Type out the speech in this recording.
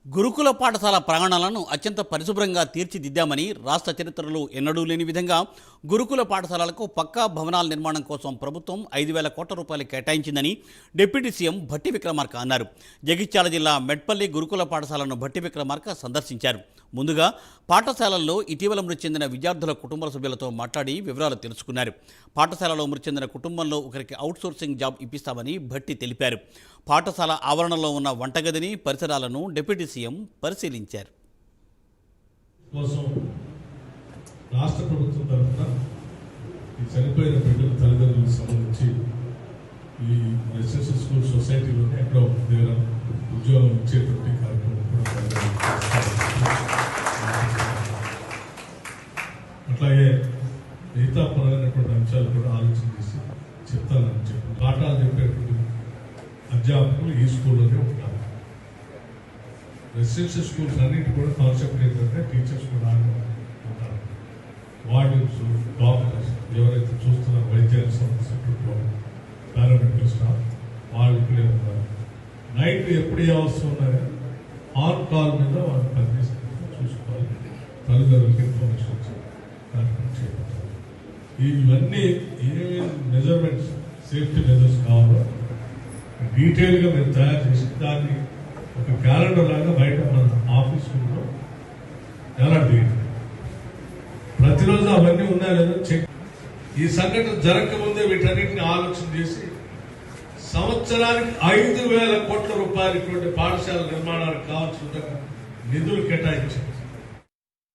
గురుకుల పాఠశాల ప్రాంగణాలను అత్యంత పరిశుభ్రంగా తీర్చిదిద్దామని రాష్ట్ర చరిత్రలో ఎన్నడూ లేని విధంగా గురుకుల పాఠశాలలకు పక్కా భవనాల నిర్మాణం కోసం ప్రభుత్వం 5,000 కోట్ల రూపాయలు కేటాయించిందని డిప్యూటీ సీఎం భట్టి విక్రమార్క అన్నారు. జగిత్యాల జిల్లా మెట్పల్లి గురుకుల పాఠశాలను భట్టి విక్రమార్క సందర్శించారు. ముందుగా పాఠశాలల్లో ఇటీవల మృతి చెందిన విద్యార్థుల కుటుంబ సభ్యులతో మాట్లాడి వివరాలు తెలుసుకున్నారు. పాఠశాలలో మృతి చెందిన కుటుంబంలో ఒకరికి అవుట్సోర్సింగ్ జాబ్ ఇప్పిస్తామని భట్టి తెలిపారు. పాఠశాల ఆవరణలో ఉన్న వంటగదిని పరిసరాలను డిప్యూటీ సీఎం పరిశీలించారు. రాష్ట్ర ప్రభుత్వం తరఫున ఈ చనిపోయిన బిడ్డల తల్లిదండ్రులకు సంబంధించి ఈ రెసిడెన్షియల్ స్కూల్ సొసైటీలోనే ఎక్కడో దగ్గర ఉద్యోగం ఇచ్చేటువంటి కార్యక్రమం కూడా అట్లాగే మిగతా పరమైనటువంటి అంశాలు కూడా ఆలోచన చేసి చెప్తానని చెప్పి పాఠాలు చెప్పేటువంటి అధ్యాపకులు ఈ స్కూల్లోనే ఉంటారు. రెసిడెన్షియల్ స్కూల్స్ అన్నింటి కూడా కాన్సెప్ట్ ఏంటంటే టీచర్స్ కూడా ఉంటారు. వార్డెన్స్, డాక్టర్స్, ఎవరైతే చూస్తున్నారో వైద్యానికి సంబంధించిన పారామెడికల్ స్టాఫ్ వాళ్ళు ఇక్కడే ఉంటారు. నైట్ ఎప్పుడు ఏ అవసరం ఉన్నాయో ఆన్ కాల్ మీద వాళ్ళు పనిచేసుకుంటూ చూసుకోవాలి. తల్లిదండ్రులకి ఇన్ఫర్మేషన్ వచ్చి కార్యక్రమం చేపట్టాలి. ఇవన్నీ ఏ మెజర్మెంట్స్, సేఫ్టీ మెజర్స్ కావాలో డీటెయిల్గా మేము తయారు చేసి దాన్ని ఒక క్యాలెండర్ లాగా బయట మన ఆఫీస్ రూమ్లో ఎలా తీయండి. ప్రతిరోజు అవన్నీ ఉన్నాయో లేదో చెక్. ఈ సంఘటన జరగకముందే వీటన్నిటిని ఆలోచన చేసి సంవత్సరానికి 5,000 కోట్ల రూపాయలు ఇటువంటి పాఠశాల నిర్మాణానికి కావాల్సిన నిధులు కేటాయించారు.